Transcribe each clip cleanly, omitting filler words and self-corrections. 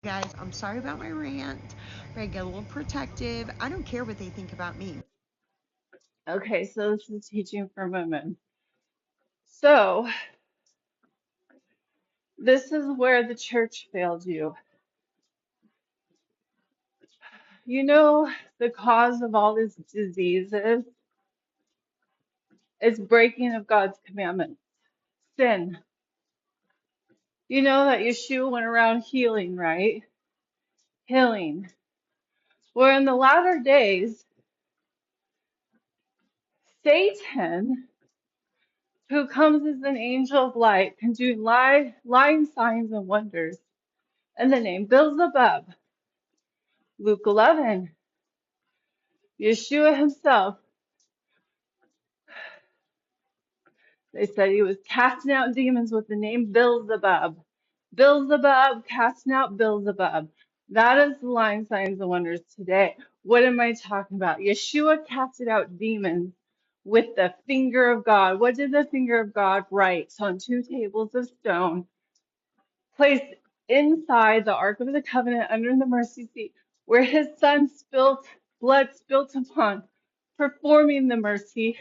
Guys, I'm sorry about my rant, but I get a little protective. I don't care what they think about me. Okay, so this is teaching for women. So, this is where the church failed you. You know, the cause of all these diseases is breaking of God's commandments, sin. You know that Yeshua went around healing, right? Healing. Where in the latter days, Satan, who comes as an angel of light, can do lying signs and wonders in the name Beelzebub. Luke 11. Yeshua himself, they said he was casting out demons with the name Beelzebub. Beelzebub, casting out Beelzebub. That is the lying signs and wonders today. What am I talking about? Yeshua casted out demons with the finger of God. What did the finger of God write on two tables of stone, placed inside the Ark of the Covenant under the mercy seat, where his son spilt blood spilt upon, performing the mercy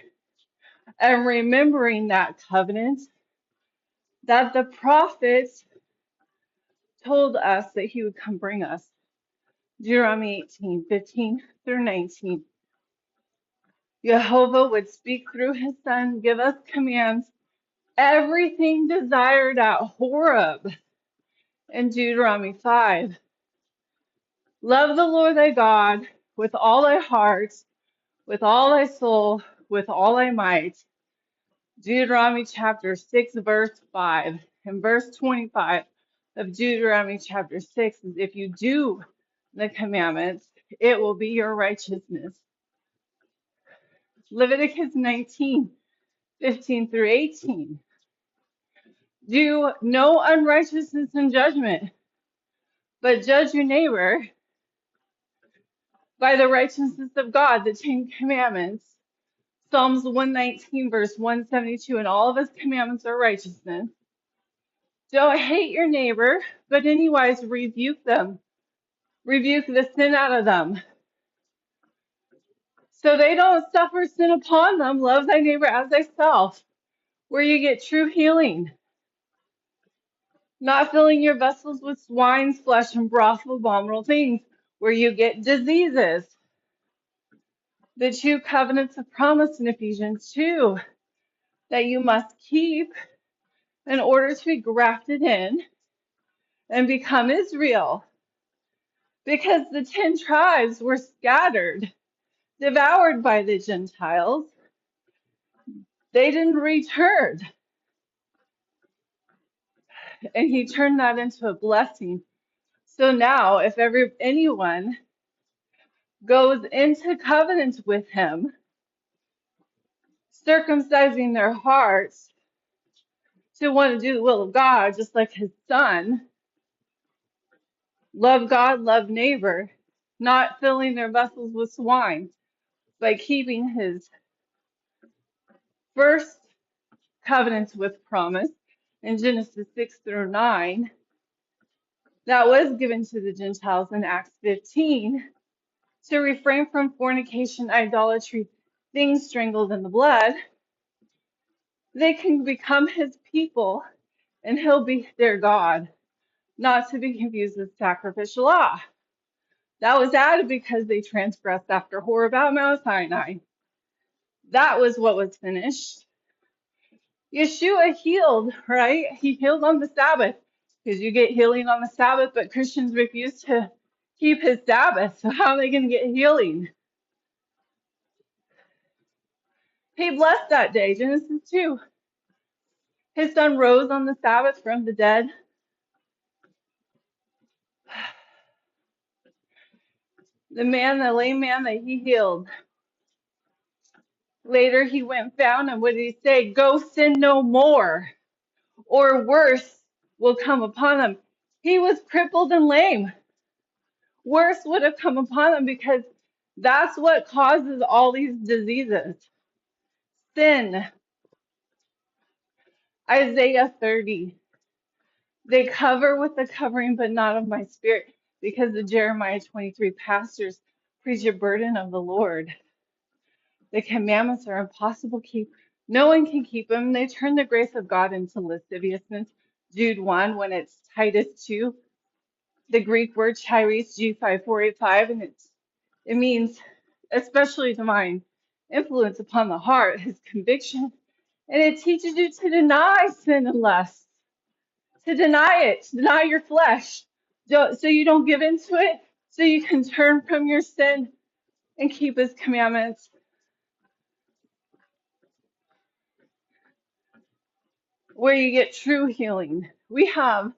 and remembering that covenant that the prophets told us that he would come bring us. Deuteronomy 18:15 through 19. Yahovah would speak through his son, give us commands, everything desired at Horeb in Deuteronomy 5. Love the Lord thy God with all thy heart, with all thy soul, with all thy might. Deuteronomy chapter 6, verse 5. And verse 25 of Deuteronomy chapter 6 is if you do the commandments, it will be your righteousness. Leviticus 19:15 through 18. Do no unrighteousness in judgment, but judge your neighbor by the righteousness of God, the Ten Commandments. Psalms 119, verse 172, and all of his commandments are righteousness. Don't hate your neighbor, but anywise rebuke them. Rebuke the sin out of them. So they don't suffer sin upon them. Love thy neighbor as thyself, where you get true healing. Not filling your vessels with swine's flesh and broth of abominable things, where you get diseases. The two covenants of promise in Ephesians 2 that you must keep in order to be grafted in and become Israel. Because the 10 tribes were scattered, devoured by the Gentiles. They didn't return. And he turned that into a blessing. So now, if anyone goes into covenant with him, circumcising their hearts to want to do the will of God, just like his son, love God, love neighbor, not filling their vessels with swine, by keeping his first covenants with promise in Genesis 6 through 9, that was given to the Gentiles in Acts 15 to refrain from fornication, idolatry, things strangled in the blood. They can become his people and he'll be their God, not to be confused with sacrificial law. That was added because they transgressed after Horeb at Mount Sinai. That was what was finished. Yeshua healed, right? He healed on the Sabbath because you get healing on the Sabbath, but Christians refuse to keep his Sabbath. So how are they going to get healing? He blessed that day, Genesis 2. His son rose on the Sabbath from the dead. The lame man that he healed. Later he went found, and what did he say? Go sin no more, or worse will come upon him. He was crippled and lame. Worse would have come upon him because that's what causes all these diseases. Sin. Isaiah 30. They cover with the covering, but not of my spirit, because the Jeremiah 23 pastors preach a burden of the Lord. The commandments are impossible to keep. No one can keep them. They turn the grace of God into lasciviousness. Jude 1, when it's Titus 2, the Greek word charis, G5485, and it means especially divine influence upon the heart, his conviction, and it teaches you to deny sin and lust, to deny it, to deny your flesh, so you don't give into it, so you can turn from your sin and keep his commandments. Where you get true healing. We have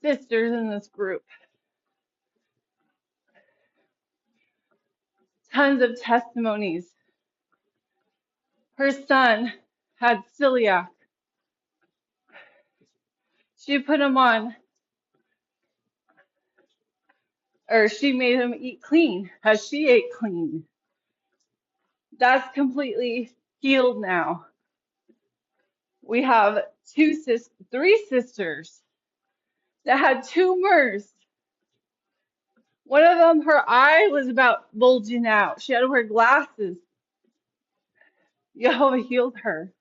sisters in this group, tons of testimonies. Her son had celiac. She put him on, or she made him eat clean as she ate clean. That's completely healed now. We have three sisters that had tumors. One of them, her eye was about bulging out. She had to wear glasses. Yahovah healed her.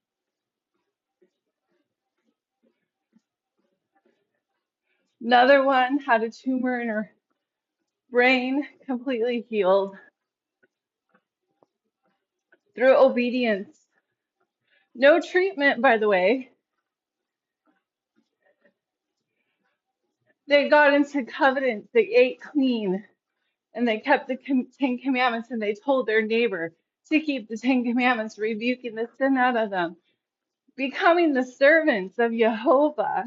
Another one had a tumor in her brain, completely healed through obedience. No treatment, by the way. They got into covenants. They ate clean, and they kept the Ten Commandments, and they told their neighbor to keep the Ten Commandments, rebuking the sin out of them, becoming the servants of Yahovah,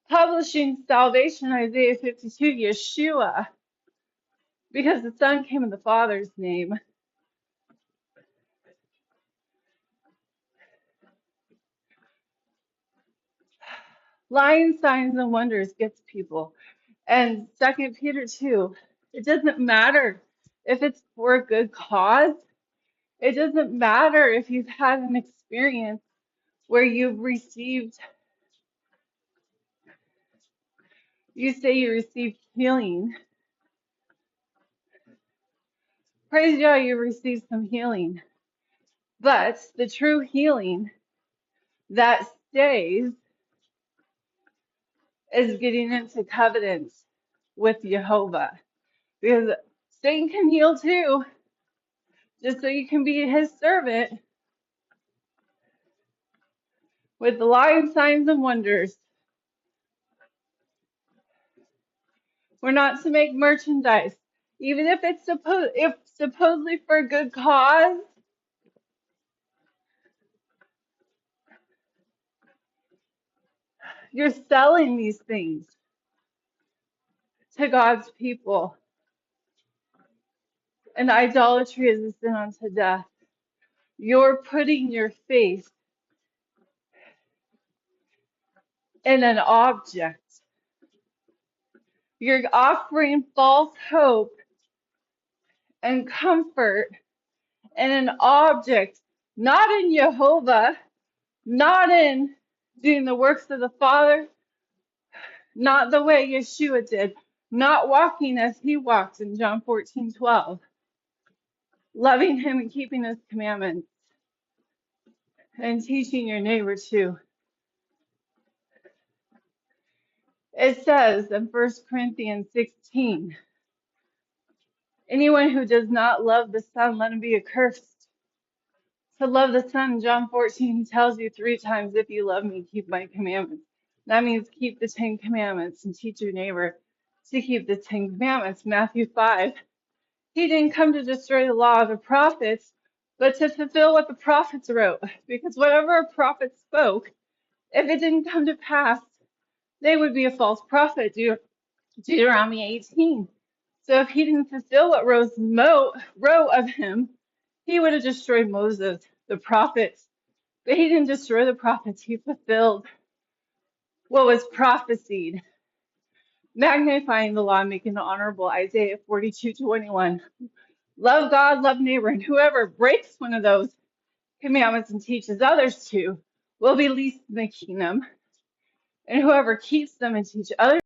publishing salvation, Isaiah 52, Yeshua, because the Son came in the Father's name. Lying signs and wonders gets people. And 2 Peter 2, it doesn't matter if it's for a good cause. It doesn't matter if you've had an experience where you say you received healing. Praise God, you received some healing. But the true healing that stays is getting into covenants with Yahovah. Because Satan can heal too, just so you can be his servant with the lying signs and wonders. We're not to make merchandise, even if it's supposedly for a good cause. You're selling these things to God's people. And idolatry is a sin unto death. You're putting your faith in an object. You're offering false hope and comfort in an object, not in Yahovah, not in doing the works of the Father, not the way Yeshua did, not walking as he walked in John 14:12, loving him and keeping his commandments, and teaching your neighbor too. It says in 1 Corinthians 16, anyone who does not love the Son, let him be accursed. To love the Son, John 14 tells you 3 times, if you love me, keep my commandments. That means keep the 10 commandments and teach your neighbor to keep the 10 commandments. Matthew 5, he didn't come to destroy the law of the prophets, but to fulfill what the prophets wrote. Because whatever a prophet spoke, if it didn't come to pass, they would be a false prophet. Deuteronomy 18. So if he didn't fulfill what Rose wrote of him, he would have destroyed Moses, the prophets. But he didn't destroy the prophets. He fulfilled what was prophesied, magnifying the law, making it honorable. Isaiah 42:21. Love God, love neighbor, and whoever breaks one of those commandments and teaches others to will be least in the kingdom, and whoever keeps them and teach others